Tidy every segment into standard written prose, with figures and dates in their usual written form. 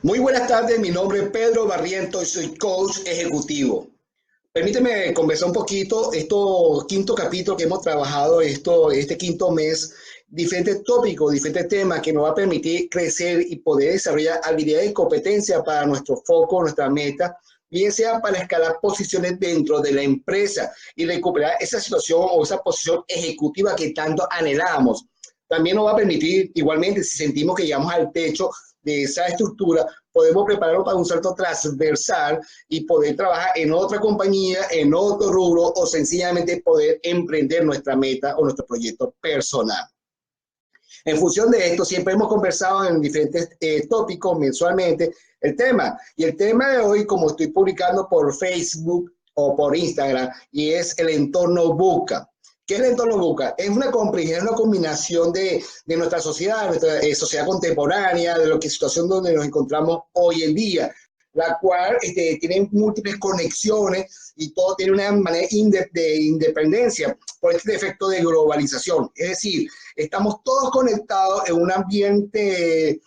Muy buenas tardes, mi nombre es Pedro Barrientos y soy coach ejecutivo. Permíteme conversar un poquito, estos quinto capítulo que hemos trabajado, este quinto mes, diferentes tópicos, diferentes temas que nos va a permitir crecer y poder desarrollar habilidades y competencias para nuestro foco, nuestra meta, bien sea para escalar posiciones dentro de la empresa y recuperar esa situación o esa posición ejecutiva que tanto anhelamos. También nos va a permitir, igualmente, si sentimos que llegamos al techo de esa estructura, podemos prepararnos para un salto transversal y poder trabajar en otra compañía, en otro rubro o sencillamente poder emprender nuestra meta o nuestro proyecto personal. En función de esto, siempre hemos conversado en diferentes tópicos mensualmente el tema. Y el tema de hoy, como estoy publicando por Facebook o por Instagram, y es el entorno VUCA. ¿Qué es el entorno VUCA? Es una complejidad, una combinación de nuestra sociedad contemporánea, de lo que situación donde nos encontramos hoy en día, la cual tiene múltiples conexiones y todo tiene una manera de independencia por este efecto de globalización. Es decir, estamos todos conectados en un ambiente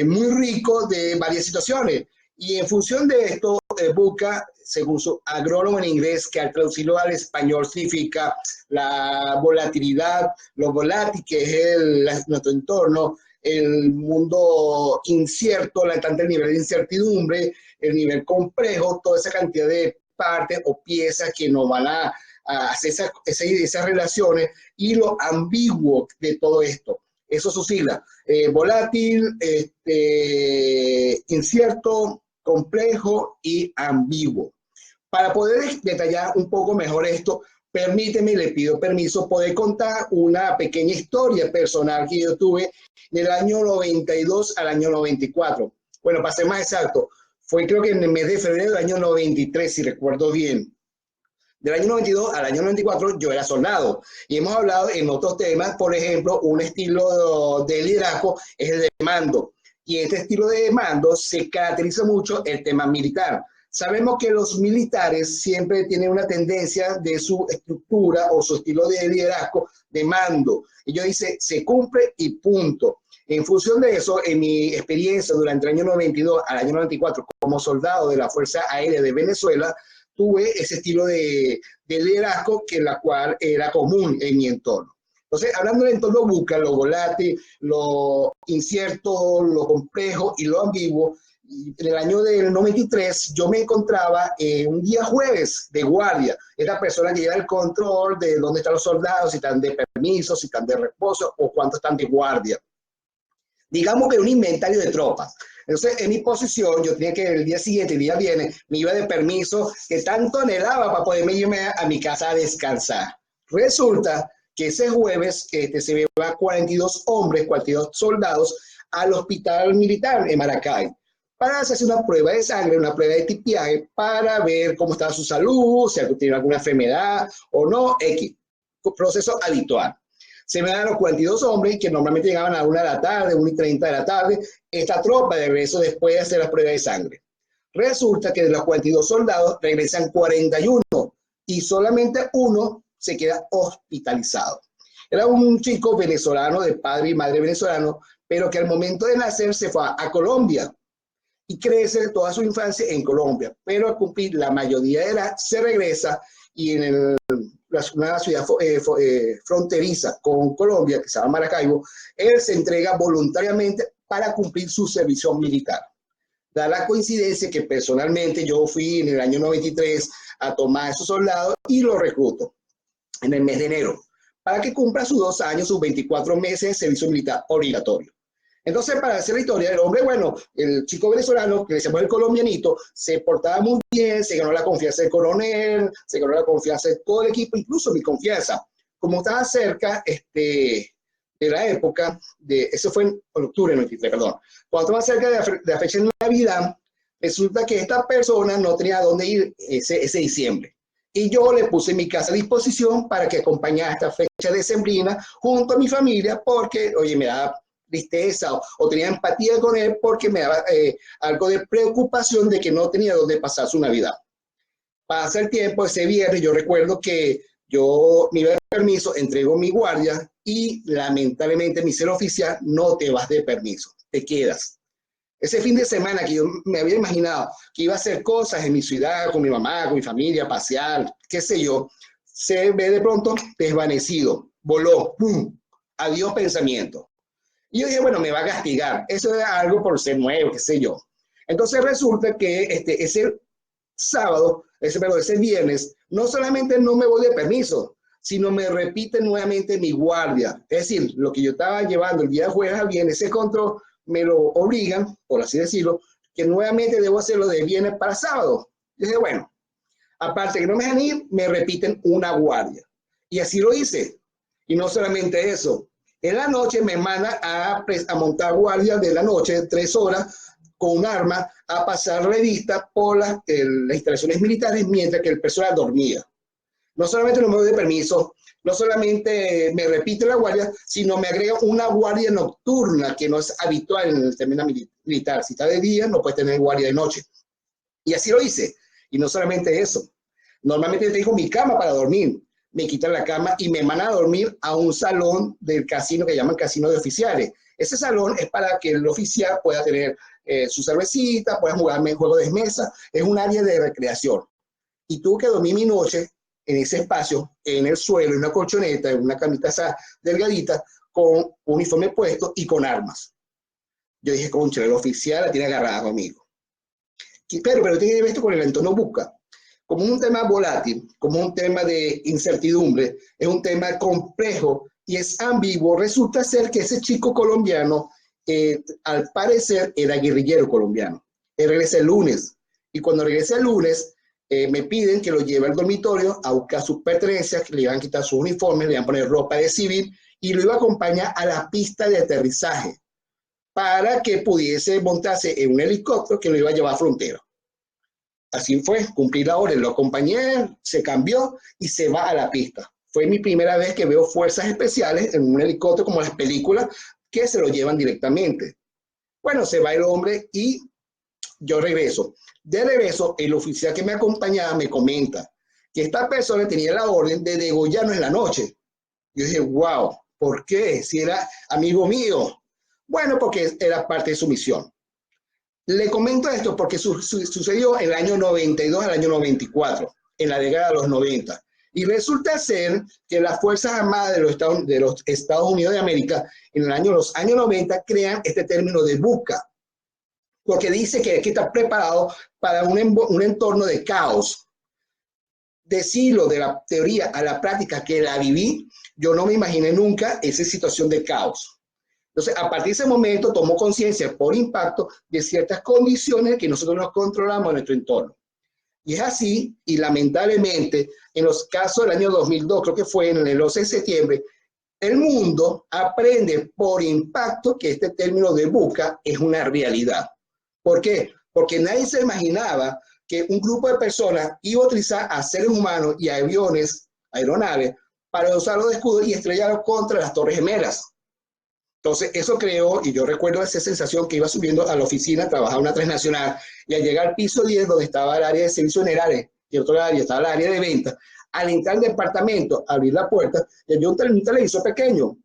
muy rico de varias situaciones. Y en función de esto, busca, según su agrónomo en inglés, que al traducirlo al español significa la volatilidad, lo volátil que es nuestro entorno, el mundo incierto, tanto el nivel de incertidumbre, el nivel complejo, toda esa cantidad de partes o piezas que nos van a hacer esas relaciones y lo ambiguo de todo esto. Eso sus siglas, volátil, incierto, complejo y ambiguo. Para poder detallar un poco mejor esto, permíteme, le pido permiso, poder contar una pequeña historia personal que yo tuve del año 92 al año 94. Bueno, para ser más exacto, fue creo que en el mes de febrero del año 93, si recuerdo bien. Del año 92 al año 94 yo era soldado y hemos hablado en otros temas, por ejemplo, un estilo de liderazgo es el de mando y este estilo de mando se caracteriza mucho el tema militar. Sabemos que los militares siempre tienen una tendencia de su estructura o su estilo de liderazgo de mando. Ellos dicen, se cumple y punto. En función de eso, en mi experiencia durante el año 92 al año 94 como soldado de la Fuerza Aérea de Venezuela, tuve ese estilo de liderazgo que la cual era común en mi entorno. Entonces, hablando del entorno VUCA, lo volátil, lo incierto, lo complejo y lo ambiguo, en el año del 93 yo me encontraba un día jueves de guardia, esta persona que lleva el control de dónde están los soldados, si están de permiso, si están de reposo o cuántos están de guardia. Digamos que un inventario de tropas. Entonces, en mi posición, yo tenía que el día siguiente, el día viernes, me iba de permiso que tanto anhelaba para poderme irme a mi casa a descansar. Resulta que ese jueves se lleva 42 hombres, 42 soldados al hospital militar en Maracay para hacerse una prueba de sangre, una prueba de tipiaje para ver cómo estaba su salud, si tiene alguna enfermedad o no, X. Proceso habitual. Se me dan los 42 hombres que normalmente llegaban a 1 de la tarde, 1:30 de la tarde, esta tropa de regreso después de hacer las pruebas de sangre. Resulta que de los 42 soldados regresan 41 y solamente uno se queda hospitalizado. Era un chico venezolano, de padre y madre venezolano, pero que al momento de nacer se fue a Colombia y crece toda su infancia en Colombia, pero al cumplir la mayoría de edad se regresa y en una ciudad fronteriza con Colombia, que se llama Maracaibo, él se entrega voluntariamente para cumplir su servicio militar. Da la coincidencia que personalmente yo fui en el año 93 a tomar a esos soldados y los recluto en el mes de enero para que cumpla sus 2 años, sus 24 meses de servicio militar obligatorio. Entonces, para hacer la historia, el hombre, bueno, el chico venezolano, que le decíamos el colombianito, se portaba muy bien, se ganó la confianza del coronel, se ganó la confianza de todo el equipo, incluso mi confianza. Como estaba cerca de la época, eso fue en octubre, no, perdón, cuando estaba cerca de la fecha de Navidad, resulta que esta persona no tenía dónde ir ese diciembre. Y yo le puse mi casa a disposición para que acompañara esta fecha decembrina junto a mi familia, porque, oye, me daba tristeza o tenía empatía con él porque me daba algo de preocupación de que no tenía dónde pasar su Navidad. Pasa el tiempo, ese viernes yo recuerdo que yo me iba de permiso, entrego mi guardia y lamentablemente mi ser oficial, no te vas de permiso, te quedas. Ese fin de semana que yo me había imaginado que iba a hacer cosas en mi ciudad, con mi mamá, con mi familia, pasear, qué sé yo, se ve de pronto desvanecido, voló, ¡pum! Adiós pensamiento. Y yo dije, bueno, me va a castigar. Eso es algo por ser nuevo, qué sé yo. Entonces resulta que ese sábado, ese viernes, no solamente no me voy de permiso, sino me repite nuevamente mi guardia. Es decir, lo que yo estaba llevando el día de jueves al viernes, ese control me lo obligan, por así decirlo, que nuevamente debo hacerlo de viernes para sábado. Y dije, bueno, aparte que no me dejan ir, me repiten una guardia. Y así lo hice. Y no solamente eso, en la noche me mandan a montar guardias de la noche, 3 horas, con un arma, a pasar revista por las instalaciones militares mientras que el personal dormía. No solamente no me doy de permiso, no solamente me repite la guardia, sino me agrega una guardia nocturna que no es habitual en el término militar. Si está de día, no puedes tener guardia de noche. Y así lo hice. Y no solamente eso. Normalmente tengo mi cama para dormir. Me quitan la cama y me mandan a dormir a un salón del casino que llaman casino de oficiales. Ese salón es para que el oficial pueda tener su cervecita, pueda jugarme juegos de mesa. Es un área de recreación. Y tuve que dormir mi noche en ese espacio, en el suelo, en una colchoneta, en una camita esa delgadita, con uniforme puesto y con armas. Yo dije, concha, el oficial la tiene agarrada conmigo. Pero tiene que ver esto con el entorno busca. Como un tema volátil, como un tema de incertidumbre, es un tema complejo y es ambiguo. Resulta ser que ese chico colombiano, al parecer, era guerrillero colombiano. Él regresa el lunes y cuando regresa el lunes, me piden que lo lleve al dormitorio a buscar sus pertenencias, que le iban a quitar sus uniformes, le iban a poner ropa de civil y lo iba a acompañar a la pista de aterrizaje para que pudiese montarse en un helicóptero que lo iba a llevar a frontera. Así fue, cumplí la orden, lo acompañé, se cambió y se va a la pista. Fue mi primera vez que veo fuerzas especiales en un helicóptero como las películas que se lo llevan directamente. Bueno, se va el hombre y yo regreso. De regreso, el oficial que me acompañaba me comenta que esta persona tenía la orden de degollarnos en la noche. Yo dije, wow, ¿por qué? Si era amigo mío. Bueno, porque era parte de su misión. Le comento esto porque sucedió en el año 92 al año 94, en la década de los 90. Y resulta ser que las Fuerzas Armadas de los Estados Unidos de América, en los años 90, crean este término de busca, porque dice que hay que estar preparado para un entorno de caos. Decirlo de la teoría a la práctica que la viví, yo no me imaginé nunca esa situación de caos. Entonces, a partir de ese momento, tomó conciencia por impacto de ciertas condiciones que nosotros nos controlamos en nuestro entorno. Y es así, y lamentablemente, en los casos del año 2002, creo que fue en el 11 de septiembre, el mundo aprende por impacto que este término de busca es una realidad. ¿Por qué? Porque nadie se imaginaba que un grupo de personas iba a utilizar a seres humanos y aviones, aeronaves, para usarlos de escudo y estrellarlos contra las Torres Gemelas. Entonces, eso creó, y yo recuerdo esa sensación que iba subiendo a la oficina, trabajaba en una transnacional, y al llegar al piso 10, donde estaba el área de servicios generales, y otro área estaba el área de ventas, al entrar al departamento, abrir la puerta, y había un televisor pequeño,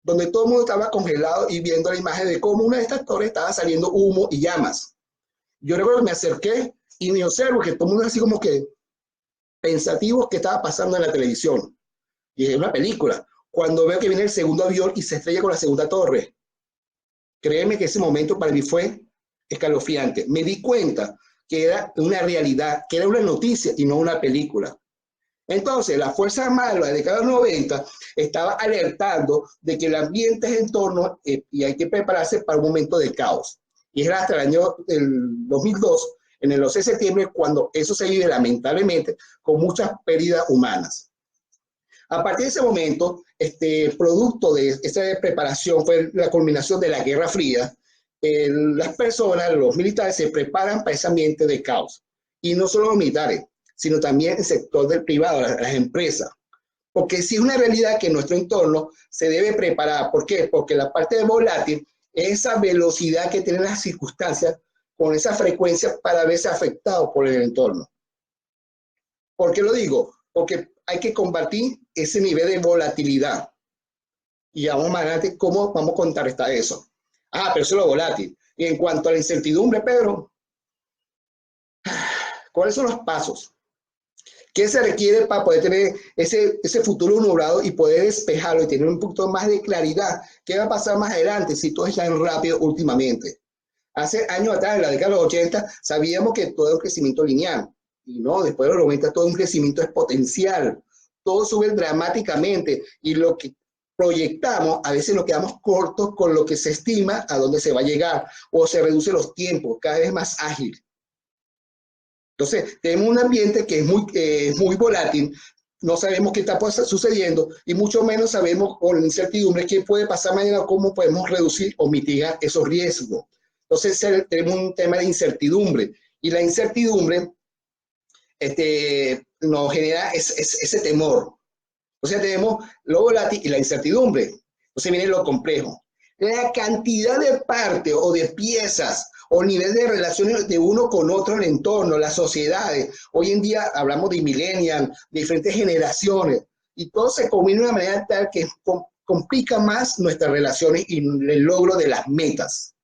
donde todo el mundo estaba congelado y viendo la imagen de cómo una de estas torres estaba saliendo humo y llamas. Yo recuerdo que me acerqué y me observo que todo el mundo así como que pensativo que estaba pasando en la televisión. Y es una película. Cuando veo que viene el segundo avión y se estrella con la segunda torre, créeme que ese momento para mí fue escalofriante. Me di cuenta que era una realidad, que era una noticia y no una película. Entonces, la Fuerza Armada de la década de los 90 estaba alertando de que el ambiente es en torno y hay que prepararse para un momento de caos. Y era hasta el año 2002, en el 11 de septiembre, cuando eso se vive lamentablemente con muchas pérdidas humanas. A partir de ese momento, producto de esa preparación fue la culminación de la Guerra Fría. Las personas, los militares, se preparan para ese ambiente de caos. Y no solo los militares, sino también el sector del privado, las empresas. Porque sí es una realidad que nuestro entorno se debe preparar. ¿Por qué? Porque la parte de volátil es esa velocidad que tienen las circunstancias con esa frecuencia para verse afectado por el entorno. ¿Por qué lo digo? Porque hay que combatir ese nivel de volatilidad. Y vamos más adelante, ¿cómo vamos a contrarrestar eso? Pero eso es lo volátil. Y en cuanto a la incertidumbre, Pedro, ¿cuáles son los pasos? ¿Qué se requiere para poder tener ese futuro nublado y poder despejarlo y tener un poquito más de claridad? ¿Qué va a pasar más adelante si todo es tan rápido últimamente? Hace años atrás, en la década de los 80, sabíamos que todo es un crecimiento lineal. Y no, después de los 90 todo un crecimiento exponencial. Todo sube dramáticamente y lo que proyectamos, a veces nos quedamos cortos con lo que se estima a dónde se va a llegar o se reducen los tiempos, cada vez más ágil. Entonces, tenemos un ambiente que es muy volátil, no sabemos qué está sucediendo y mucho menos sabemos con la incertidumbre qué puede pasar mañana, cómo podemos reducir o mitigar esos riesgos. Entonces, tenemos un tema de incertidumbre y la incertidumbre nos genera ese temor. O sea, tenemos lo volátil y la incertidumbre. Entonces viene lo complejo. La cantidad de partes o de piezas o nivel de relaciones de uno con otro en el entorno, las sociedades. Hoy en día hablamos de millennials, de diferentes generaciones, y todo se combina de una manera tal que complica más nuestras relaciones y el logro de las metas.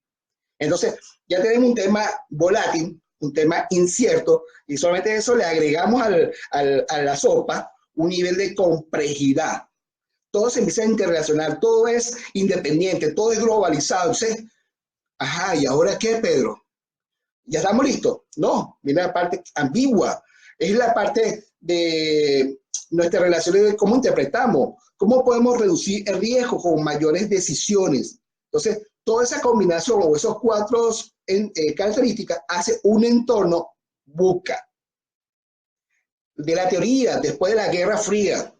Entonces, ya tenemos un tema volátil, un tema incierto, y solamente eso le agregamos a la sopa un nivel de complejidad. Todo se empieza a interrelacionar, todo es independiente, todo es globalizado. Entonces, ajá, ¿y ahora qué, Pedro? ¿Ya estamos listos? No, viene la parte ambigua. Es la parte de nuestras relaciones, de cómo interpretamos, cómo podemos reducir el riesgo con mayores decisiones. Entonces, toda esa combinación o esos cuatro características hace un entorno VUCA. De la teoría, después de la Guerra Fría,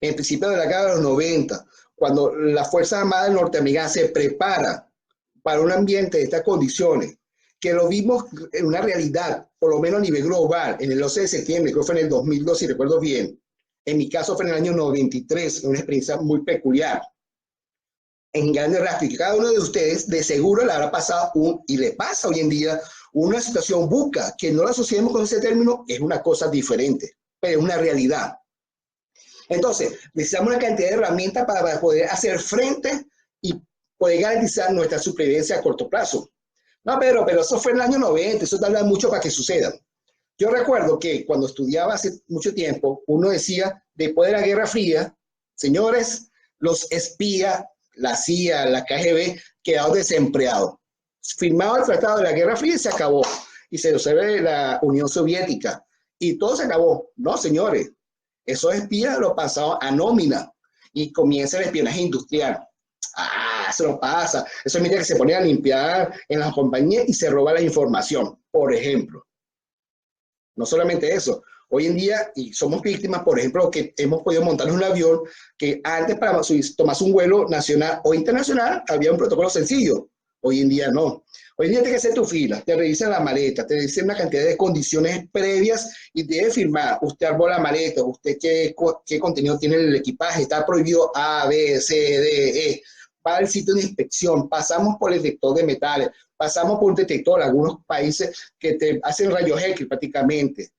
en principio de la década de los 90, cuando la Fuerza Armada norteamericana se prepara para un ambiente de estas condiciones, que lo vimos en una realidad, por lo menos a nivel global, en el 11 de septiembre, creo que fue en el 2002, si recuerdo bien. En mi caso fue en el año 93, una experiencia muy peculiar. En grandes rasgos, que cada uno de ustedes de seguro le habrá pasado y le pasa hoy en día una situación VUCA, que no la asociemos con ese término, es una cosa diferente, pero es una realidad. Entonces, necesitamos una cantidad de herramientas para poder hacer frente y poder garantizar nuestra supervivencia a corto plazo. No, pero eso fue en el año 90, eso tarda mucho para que suceda. Yo recuerdo que cuando estudiaba hace mucho tiempo, uno decía, después de la Guerra Fría, señores, los espías, la CIA, la KGB, quedaron desempleados. Firmado el Tratado de la Guerra Fría y se acabó. Y se observa la Unión Soviética. Y todo se acabó. No, señores, esos espías lo pasaron a nómina y comienza el espionaje industrial. Ah, se lo pasa. Eso es que se ponen a limpiar en las compañías y se roba la información, por ejemplo. No solamente eso, hoy en día, y somos víctimas, por ejemplo, que hemos podido montar un avión que antes para tomarse un vuelo nacional o internacional había un protocolo sencillo. Hoy en día no. Hoy en día tienes que hacer tu fila, te revisan la maleta, te dicen una cantidad de condiciones previas y debe firmar. Usted armó la maleta, usted qué contenido tiene el equipaje, está prohibido A, B, C, D, E. Va al sitio de inspección, pasamos por el detector de metales, pasamos por un detector, algunos países que te hacen rayos X prácticamente.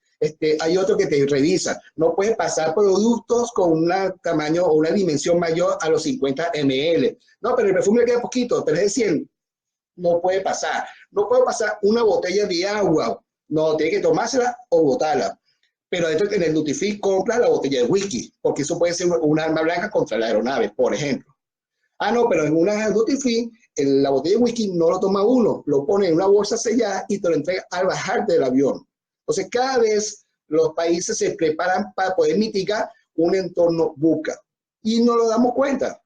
Hay otro que te revisa. No puedes pasar productos con un tamaño o una dimensión mayor a los 50 ml. No, pero el perfume le queda poquito, pero es de 100. No puede pasar. No puede pasar una botella de agua. No, tiene que tomársela o botarla. Pero adentro en el duty free compras la botella de whisky, porque eso puede ser un arma blanca contra la aeronave, por ejemplo. Ah, no, pero en una duty free, la botella de whisky no lo toma uno, lo pone en una bolsa sellada y te lo entrega al bajar del avión. Entonces, cada vez los países se preparan para poder mitigar un entorno VUCA y no lo damos cuenta.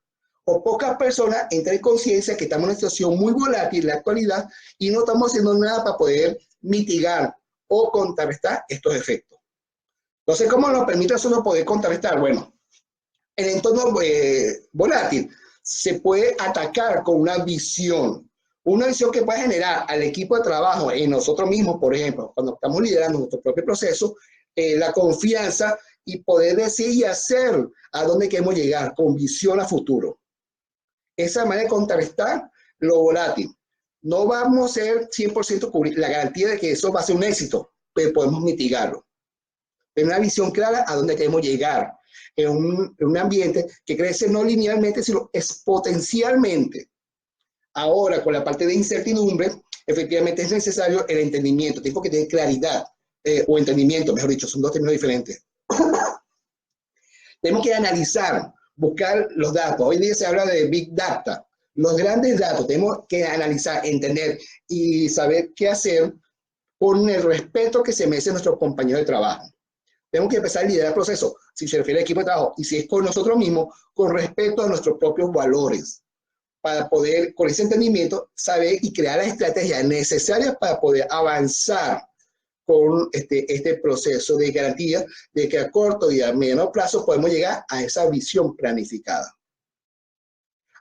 O pocas personas entran en conciencia que estamos en una situación muy volátil en la actualidad y no estamos haciendo nada para poder mitigar o contrarrestar estos efectos. Entonces, ¿cómo nos permite eso no poder contrarrestar? Bueno, el entorno volátil se puede atacar con una visión que puede generar al equipo de trabajo en nosotros mismos, por ejemplo, cuando estamos liderando nuestro propio proceso, la confianza y poder decir y hacer a dónde queremos llegar con visión a futuro. Esa manera de contrarrestar lo volátil. No vamos a ser 100% cubrir la garantía de que eso va a ser un éxito, pero podemos mitigarlo. Tener una visión clara a dónde queremos llegar en un ambiente que crece no linealmente, sino exponencialmente. Ahora, con la parte de incertidumbre, efectivamente es necesario el entendimiento, tengo que tener claridad, o entendimiento, mejor dicho, son dos términos diferentes. Tenemos que analizar, buscar los datos. Hoy en día se habla de Big Data. Los grandes datos tenemos que analizar, entender y saber qué hacer con el respeto que se merecen nuestros compañeros de trabajo. Tenemos que empezar a liderar el proceso, si se refiere al equipo de trabajo, y si es con nosotros mismos, con respeto a nuestros propios valores, para poder, con ese entendimiento, saber y crear las estrategias necesarias para poder avanzar con este proceso de garantía de que a corto y a mediano plazo podemos llegar a esa visión planificada.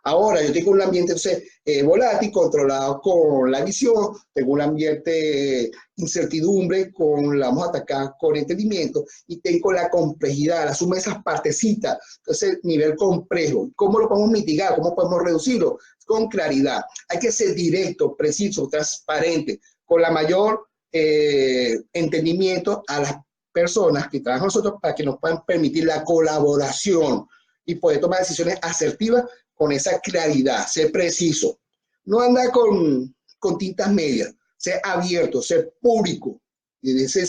Ahora, yo tengo un ambiente entonces, volátil, controlado con la visión, tengo un ambiente incertidumbre, la vamos a atacar con entendimiento, y tengo la complejidad, la suma de esas partecitas, entonces nivel complejo. ¿Cómo lo podemos mitigar? ¿Cómo podemos reducirlo? Con claridad. Hay que ser directo, preciso, transparente, con la mayor entendimiento a las personas que trabajan con nosotros para que nos puedan permitir la colaboración y poder tomar decisiones asertivas con esa claridad, ser preciso. No anda con tintas medias, ser abierto, ser público. Y en ese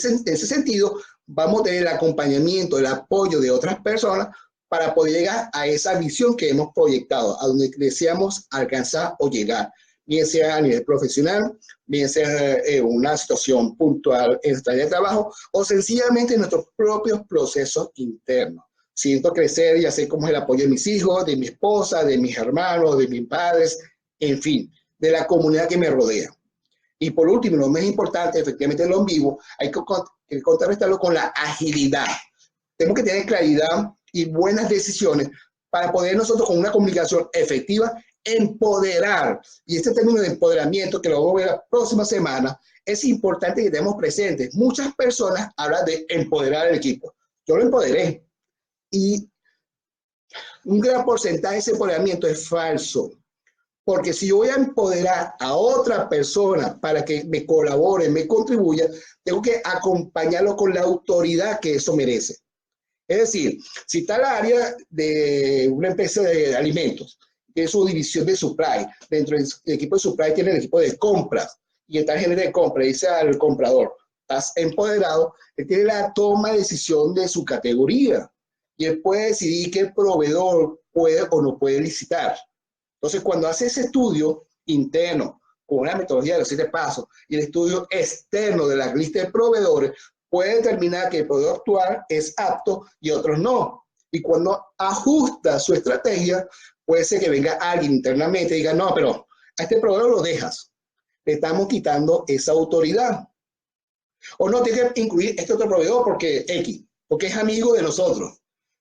sentido, vamos a tener el acompañamiento, el apoyo de otras personas para poder llegar a esa visión que hemos proyectado, a donde deseamos alcanzar o llegar, bien sea a nivel profesional, bien sea una situación puntual en nuestra área de trabajo o sencillamente en nuestros propios procesos internos. Siento crecer y hacer como el apoyo de mis hijos, de mi esposa, de mis hermanos, de mis padres, en fin, de la comunidad que me rodea. Y por último, lo más importante, efectivamente, lo en vivo, hay que contrarrestarlo con la agilidad. Tenemos que tener claridad y buenas decisiones para poder nosotros, con una comunicación efectiva, empoderar. Y este término de empoderamiento, que lo vamos a ver la próxima semana, es importante que tengamos presentes. Muchas personas hablan de empoderar el equipo. Yo lo empoderé. Y un gran porcentaje de ese empoderamiento es falso. Porque si yo voy a empoderar a otra persona para que me colabore, me contribuya, tengo que acompañarlo con la autoridad que eso merece. Es decir, si está el área de una empresa de alimentos, que es su división de supply, dentro del equipo de supply tiene el equipo de compras, y está el gerente de compras, dice al comprador, estás empoderado, él tiene la toma de decisión de su categoría, y él puede decidir qué proveedor puede o no puede licitar. Entonces, cuando hace ese estudio interno con una metodología de los 7 pasos y el estudio externo de la lista de proveedores, puede determinar que el proveedor actual es apto y otros no. Y cuando ajusta su estrategia, puede ser que venga alguien internamente y diga, no, pero a este proveedor lo dejas. Le estamos quitando esa autoridad. O no, tiene que incluir este otro proveedor porque X, porque es amigo de nosotros.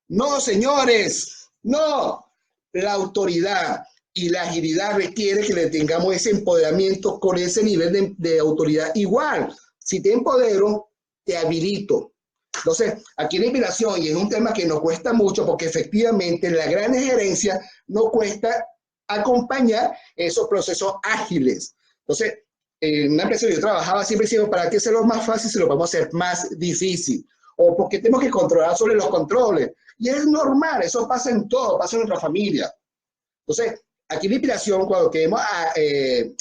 No, señores, no. La autoridad y la agilidad requiere que le tengamos ese empoderamiento con ese nivel de autoridad igual. Si te empodero, te habilito. Entonces, aquí la inspiración, y es un tema que nos cuesta mucho porque efectivamente la gran gerencia nos cuesta acompañar esos procesos ágiles. Entonces, en una empresa que yo trabajaba siempre decía, ¿para qué hacerlo más fácil si lo podemos hacer más difícil? O porque tenemos que controlar sobre los controles. Y es normal, eso pasa en todo, pasa en nuestra familia. Entonces, aquí la inspiración, cuando queremos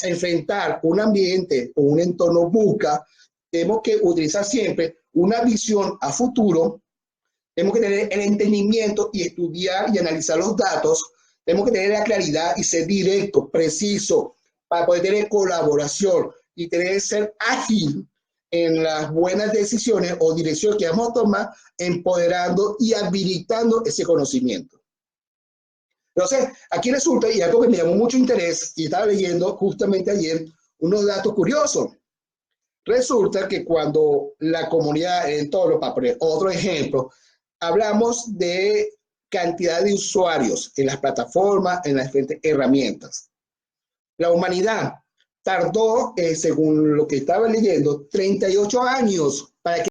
enfrentar un ambiente o un entorno VUCA, tenemos que utilizar siempre una visión a futuro, tenemos que tener el entendimiento y estudiar y analizar los datos, tenemos que tener la claridad y ser directo, preciso, para poder tener colaboración y ser ágil en las buenas decisiones o direcciones que vamos a tomar, empoderando y habilitando ese conocimiento. Entonces, aquí resulta, y algo que me llamó mucho interés, y estaba leyendo justamente ayer unos datos curiosos. Resulta que cuando la comunidad en entorno, para poner otro ejemplo, hablamos de cantidad de usuarios en las plataformas, en las diferentes herramientas. La humanidad tardó, según lo que estaba leyendo, 38 años para que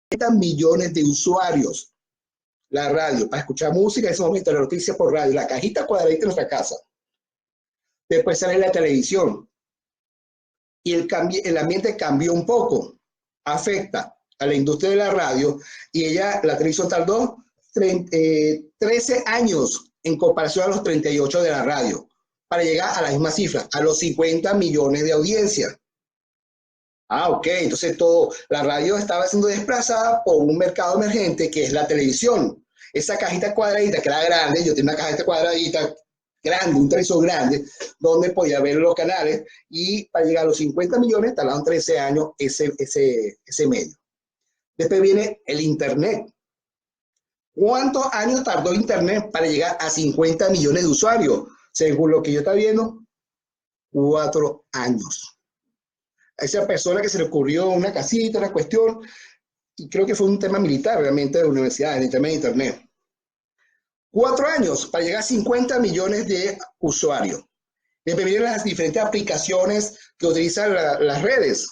30 millones de usuarios. La radio, para escuchar música en ese momento, la noticia por radio, la cajita cuadradita en nuestra casa. Después sale la televisión. Y el ambiente cambió un poco, afecta a la industria de la radio, y la televisión tardó 13 años en comparación a los 38 de la radio. para llegar a la misma cifra, a los 50 millones de audiencia. Ah, ok, entonces la radio estaba siendo desplazada por un mercado emergente que es la televisión. Esa cajita cuadradita que era grande, yo tenía una cajita cuadradita grande, un televisor grande, donde podía ver los canales y para llegar a los 50 millones tardaron 13 años ese medio. Después viene el Internet. ¿Cuántos años tardó Internet para llegar a 50 millones de usuarios? Según lo que yo estaba viendo, 4 años. A esa persona que se le ocurrió una casita, una cuestión, y creo que fue un tema militar realmente de la universidad, el tema de Internet. 4 años para llegar a 50 millones de usuarios. Después vienen las diferentes aplicaciones que utilizan las redes.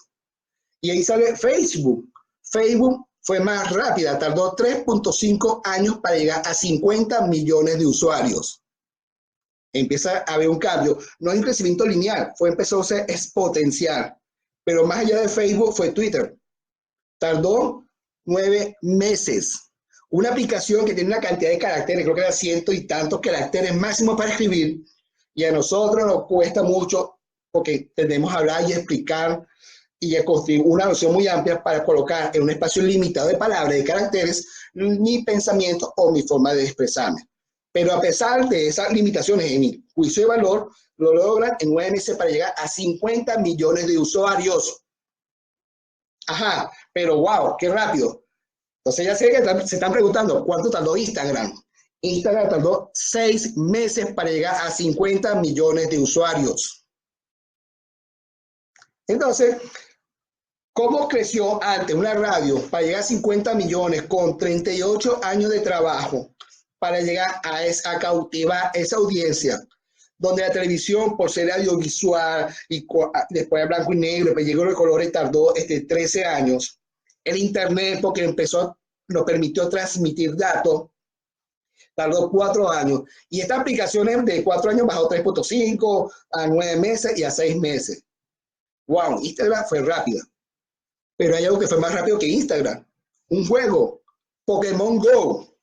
Y ahí sale Facebook. Facebook fue más rápida, tardó 3.5 años para llegar a 50 millones de usuarios. Empieza a haber un cambio. No hay un crecimiento lineal, empezó a ser exponencial. Pero más allá de Facebook fue Twitter. Tardó 9 meses. Una aplicación que tiene una cantidad de caracteres, creo que era 100 y tantos caracteres máximos para escribir, y a nosotros nos cuesta mucho porque tendemos a hablar y explicar y a construir una noción muy amplia para colocar en un espacio limitado de palabras, de caracteres, mi pensamiento o mi forma de expresarme. Pero a pesar de esas limitaciones en mi juicio de valor, lo logran en 9 meses para llegar a 50 millones de usuarios. Ajá, pero wow, qué rápido. Entonces ya sé que se están preguntando, ¿cuánto tardó Instagram? Instagram tardó 6 meses para llegar a 50 millones de usuarios. Entonces, ¿cómo creció antes una radio para llegar a 50 millones con 38 años de trabajo para llegar a cautivar esa audiencia? Donde la televisión, por ser audiovisual y después de blanco y negro, después llegó el color y tardó 13 años. El Internet, porque nos permitió transmitir datos, tardó 4 años. Y estas aplicaciones de 4 años bajó 3.5 a 9 meses y a 6 meses. Wow, Instagram fue rápida. Pero hay algo que fue más rápido que Instagram. Un juego, Pokémon Go.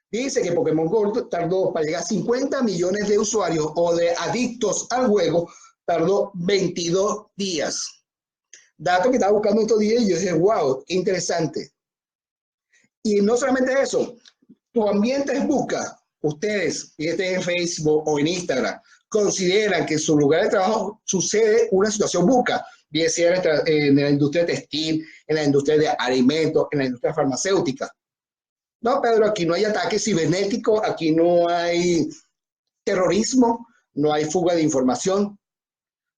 Dice que Pokémon Go tardó para llegar a 50 millones de usuarios o de adictos al juego, tardó 22 días. Dato que estaba buscando estos días y yo dije, wow, qué interesante. Y no solamente eso, tu ambiente busca, ustedes, y estén en Facebook o en Instagram, consideran que en su lugar de trabajo sucede una situación buca, bien sea en la industria textil, en la industria de alimentos, en la industria farmacéutica. No, Pedro, aquí no hay ataque cibernético, aquí no hay terrorismo, no hay fuga de información.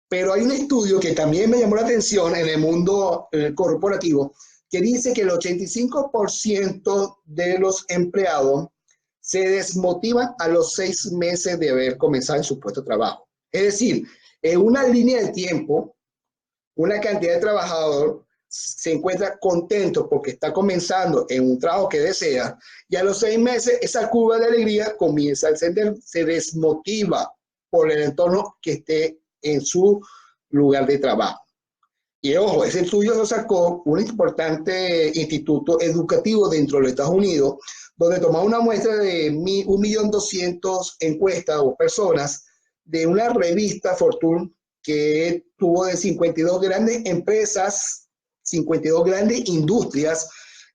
Pero hay un estudio que también me llamó la atención en el mundo corporativo, que dice que el 85% de los empleados se desmotivan a los 6 meses de haber comenzado en su puesto de trabajo. Es decir, en una línea de tiempo, una cantidad de trabajadores se encuentra contento porque está comenzando en un trabajo que desea y a los 6 meses esa curva de alegría comienza a ascender, se desmotiva por el entorno que esté en su lugar de trabajo. Y ojo, ese estudio lo sacó un importante instituto educativo dentro de los Estados Unidos, donde tomó una muestra de 1.200.000 encuestas o personas de una revista Fortune que tuvo de 52 grandes empresas, 52 grandes industrias,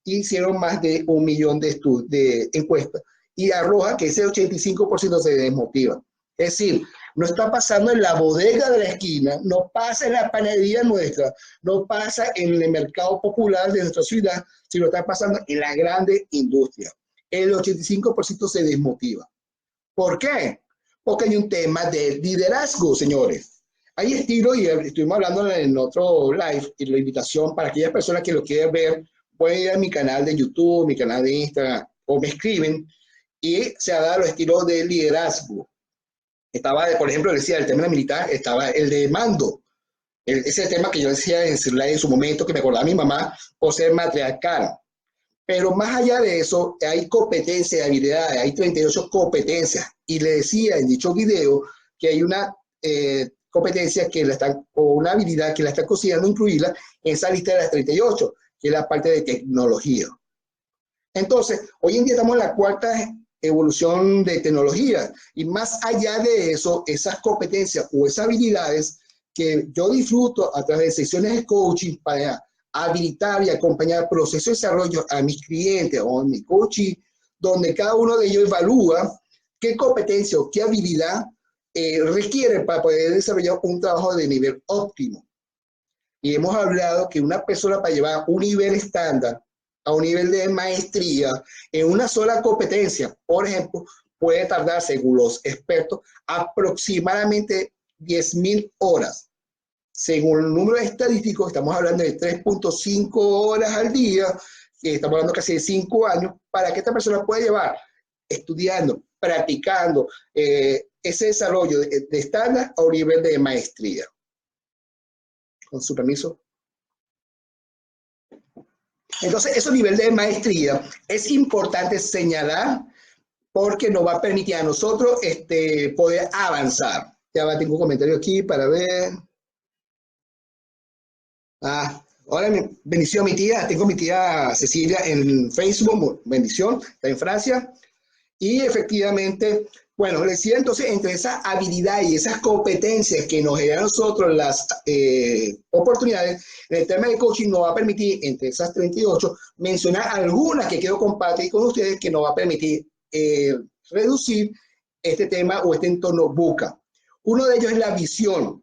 hicieron más de 1 millón de encuestas y arroja que ese 85% se desmotiva. Es decir, no está pasando en la bodega de la esquina, no pasa en la panadería nuestra, no pasa en el mercado popular de nuestra ciudad, sino está pasando en la grande industria. El 85% se desmotiva. ¿Por qué? Porque hay un tema de liderazgo, señores. Hay estilo, y estuvimos hablando en otro live, y la invitación para aquellas personas que lo quieran ver, pueden ir a mi canal de YouTube, mi canal de Instagram, o me escriben, y se ha dado los estilos de liderazgo. Estaba, por ejemplo, decía el tema militar, estaba el de mando. Ese tema que yo decía en su momento, que me acordaba mi mamá, por ser matriarcal. Pero más allá de eso, hay competencias, habilidades, hay 38 competencias. Y le decía en dicho video que hay una competencia que la están, o una habilidad que la están considerando incluirla en esa lista de las 38, que es la parte de tecnología. Entonces, hoy en día estamos en la cuarta evolución de tecnología. Y más allá de eso, esas competencias o esas habilidades que yo disfruto a través de sesiones de coaching para habilitar y acompañar procesos de desarrollo a mis clientes o en mi coaching, donde cada uno de ellos evalúa qué competencia o qué habilidad requiere para poder desarrollar un trabajo de nivel óptimo. Y hemos hablado que una persona para llevar un nivel estándar a un nivel de maestría en una sola competencia, por ejemplo, puede tardar, según los expertos, aproximadamente 10.000 horas. Según el número estadístico, estamos hablando de 3.5 horas al día, estamos hablando casi de 5 años, para que esta persona pueda llevar estudiando, practicando ese desarrollo de estándar a un nivel de maestría. Con su permiso. Entonces, ese nivel de maestría es importante señalar porque nos va a permitir a nosotros poder avanzar. Ya va, tengo un comentario aquí para ver. Hola, bendición mi tía. Tengo mi tía Cecilia en Facebook. Bendición, está en Francia. Y efectivamente, bueno, les decía entonces, entre esa habilidad y esas competencias que nos generan a nosotros las oportunidades, en el tema de coaching nos va a permitir, entre esas 38, mencionar algunas que quiero compartir con ustedes que nos va a permitir reducir este tema o este entorno VUCA. Uno de ellos es la visión.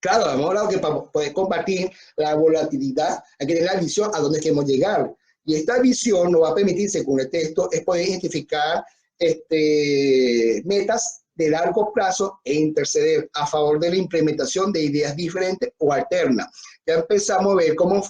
Claro, hemos hablado que para poder compartir la volatilidad hay que tener la visión a dónde queremos llegar. Y esta visión nos va a permitir, según el texto, es poder identificar metas de largo plazo e interceder a favor de la implementación de ideas diferentes o alternas. Ya empezamos a ver cuál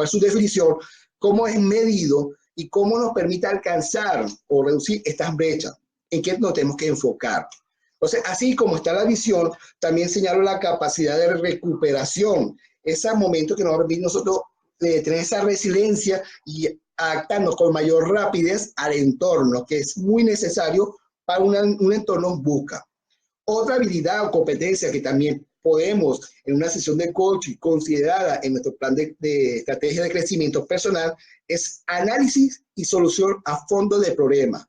es su definición, cómo es medido y cómo nos permite alcanzar o reducir estas brechas, en qué nos tenemos que enfocar. Entonces, así como está la visión, también señalo la capacidad de recuperación, ese momento que nos va a permitir nosotros tener esa resiliencia y adaptarnos con mayor rapidez al entorno, que es muy necesario para un entorno VUCA. Otra habilidad o competencia que también podemos en una sesión de coaching considerada en nuestro plan de estrategia de crecimiento personal es análisis y solución a fondo de problemas,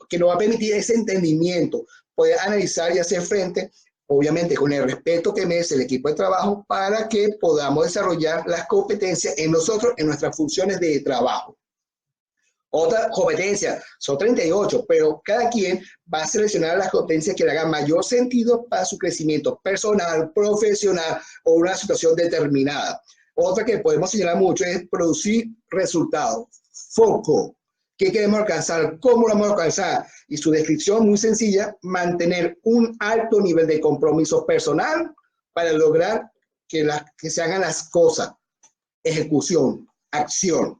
que nos va a permitir ese entendimiento, poder analizar y hacer frente, obviamente con el respeto que merece el equipo de trabajo, para que podamos desarrollar las competencias en nosotros, en nuestras funciones de trabajo. Otra competencia, son 38, pero cada quien va a seleccionar las competencias que le hagan mayor sentido para su crecimiento personal, profesional o una situación determinada. Otra que podemos señalar mucho es producir resultados, foco. ¿Qué queremos alcanzar? ¿Cómo lo vamos a alcanzar? Y su descripción muy sencilla, mantener un alto nivel de compromiso personal para lograr que se hagan las cosas. Ejecución, acción.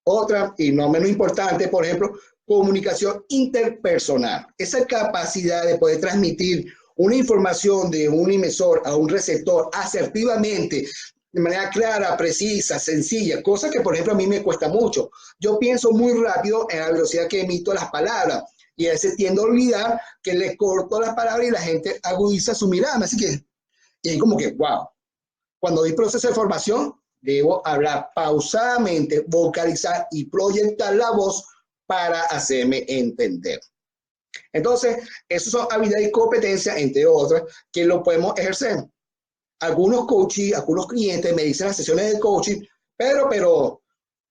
Otra, y no menos importante, por ejemplo, comunicación interpersonal. Esa capacidad de poder transmitir una información de un emisor a un receptor asertivamente, de manera clara, precisa, sencilla, cosa que, por ejemplo, a mí me cuesta mucho. Yo pienso muy rápido en la velocidad que emito las palabras y a veces tiendo a olvidar que le corto las palabras y la gente agudiza su mirada. Así que, y ahí como que, wow. Cuando doy proceso de formación, debo hablar pausadamente, vocalizar y proyectar la voz para hacerme entender. Entonces, esas son habilidades y competencias, entre otras, que lo podemos ejercer. Algunos coaches, algunos clientes me dicen en las sesiones de coaching, pero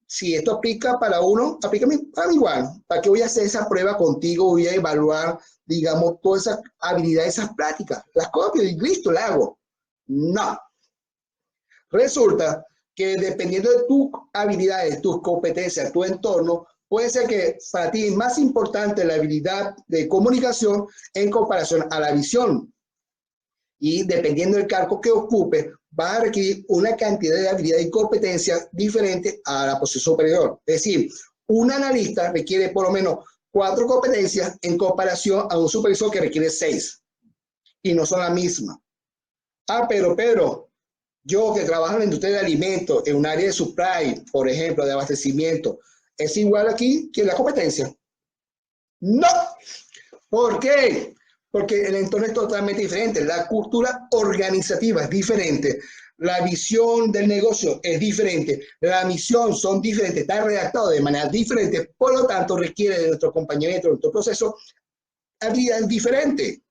si esto aplica para uno, aplica para mí igual. ¿Para qué voy a hacer esa prueba contigo? Voy a evaluar, digamos, todas esas habilidades, esas prácticas. Las copio y listo, las hago. No. Resulta que dependiendo de tus habilidades, tus competencias, tu entorno, puede ser que para ti es más importante la habilidad de comunicación en comparación a la visión. Y dependiendo del cargo que ocupe, va a requerir una cantidad de habilidades y competencias diferentes a la posición superior. Es decir, un analista requiere por lo menos 4 competencias en comparación a un supervisor que requiere 6. Y no son la misma. Pero yo que trabajo en la industria de alimentos, en un área de supply, por ejemplo, de abastecimiento, ¿es igual aquí que la competencia? No. ¿Por qué? Porque el entorno es totalmente diferente. La cultura organizativa es diferente. La visión del negocio es diferente, la misión son diferentes, está redactado de manera diferente, por lo tanto requiere de nuestro acompañamiento, de nuestro proceso, habilidades diferentes.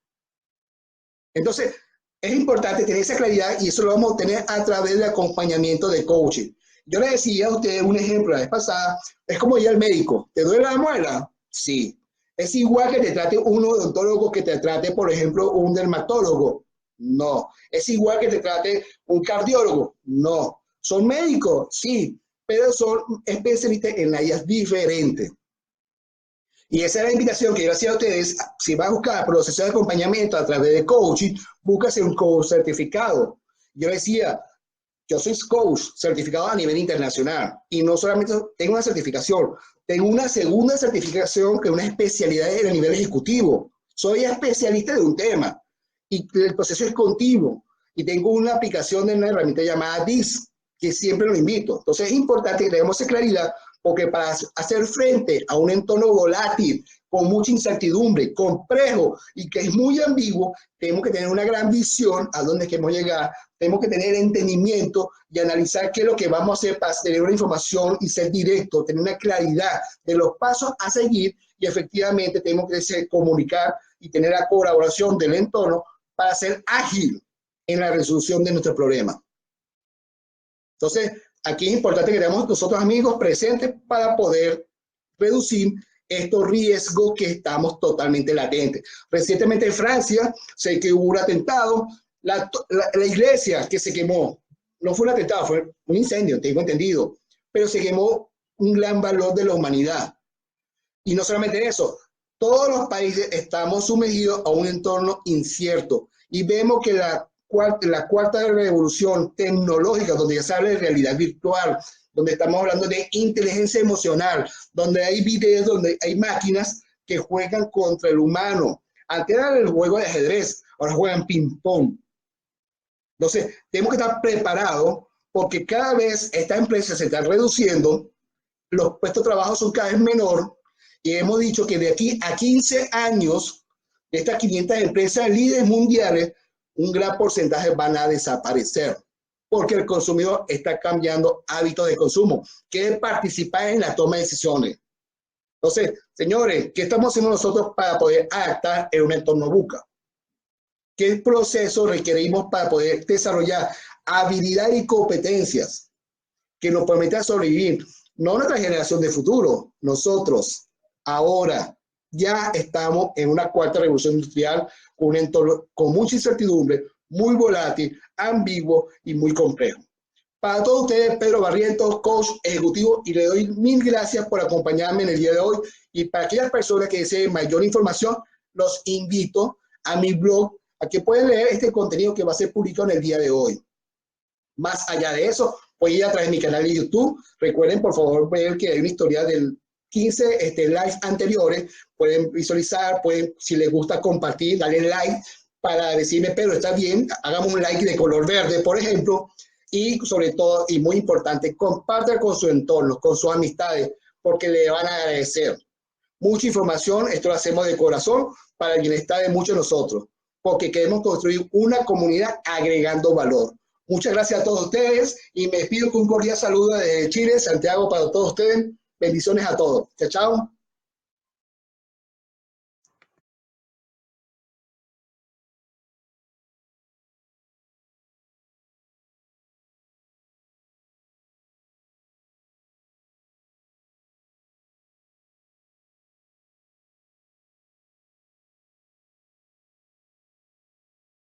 Entonces, es importante tener esa claridad y eso lo vamos a obtener a través del acompañamiento de coaching. Yo le decía a ustedes un ejemplo la vez pasada, es como ir al médico, ¿te duele la muela? Sí. ¿Es igual que te trate un odontólogo que te trate, por ejemplo, un dermatólogo? No. ¿Es igual que te trate un cardiólogo? No. ¿Son médicos? Sí, pero son especialistas en áreas diferentes. Y esa es la invitación que yo hacía a ustedes. Si vas a buscar proceso de acompañamiento a través de coaching, búscase un coach certificado. Yo decía, yo soy coach certificado a nivel internacional y no solamente tengo una certificación, tengo una segunda certificación que es una especialidad en el nivel ejecutivo. Soy especialista de un tema y el proceso es continuo. Y tengo una aplicación de una herramienta llamada DIS, que siempre lo invito. Entonces es importante que tengamos esa claridad porque para hacer frente a un entorno volátil, con mucha incertidumbre, complejo y que es muy ambiguo, tenemos que tener una gran visión a dónde queremos llegar, tenemos que tener entendimiento y analizar qué es lo que vamos a hacer para tener una información y ser directo, tener una claridad de los pasos a seguir y efectivamente tenemos que comunicar y tener la colaboración del entorno para ser ágil en la resolución de nuestro problema. Entonces, aquí es importante que tengamos nosotros amigos presentes para poder reducir estos riesgos que estamos totalmente latentes. Recientemente en Francia sé que hubo un atentado, la iglesia que se quemó, no fue un atentado, fue un incendio, tengo entendido, pero se quemó un gran valor de la humanidad. Y no solamente eso, todos los países estamos sumergidos a un entorno incierto y vemos que la cuarta revolución tecnológica, donde ya se habla de realidad virtual, donde estamos hablando de inteligencia emocional, donde hay videos, donde hay máquinas que juegan contra el humano. Antes era el juego de ajedrez, ahora juegan ping-pong. Entonces, tenemos que estar preparados porque cada vez estas empresas se están reduciendo, los puestos de trabajo son cada vez menor y hemos dicho que de aquí a 15 años, de estas 500 empresas líderes mundiales, un gran porcentaje van a desaparecer porque el consumidor está cambiando hábitos de consumo, quiere participar en la toma de decisiones. Entonces, señores, ¿qué estamos haciendo nosotros para poder adaptar en un entorno VUCA? ¿Qué proceso requerimos para poder desarrollar habilidades y competencias que nos permitan sobrevivir? No nuestra generación de futuro, nosotros ahora ya estamos en una cuarta revolución industrial con un entorno con mucha incertidumbre, muy volátil, ambiguo y muy complejo. Para todos ustedes, Pedro Barrientos, coach ejecutivo, y le doy mil gracias por acompañarme en el día de hoy. Y para aquellas personas que deseen mayor información, los invito a mi blog, a que pueden leer este contenido que va a ser publicado en el día de hoy. Más allá de eso, pueden ir a través de mi canal de YouTube. Recuerden, por favor, ver que hay una historia del 15 live anteriores. Pueden visualizar, pueden, si les gusta, compartir, darle like para decirme, Pedro, está bien, hagamos un like de color verde, por ejemplo. Y sobre todo, y muy importante, compartan con su entorno, con sus amistades, porque le van a agradecer. Mucha información, esto lo hacemos de corazón para el bienestar de muchos de nosotros, porque queremos construir una comunidad agregando valor. Muchas gracias a todos ustedes y me despido con un cordial saludo de Chile, Santiago, para todos ustedes. Bendiciones a todos. Chao, chao.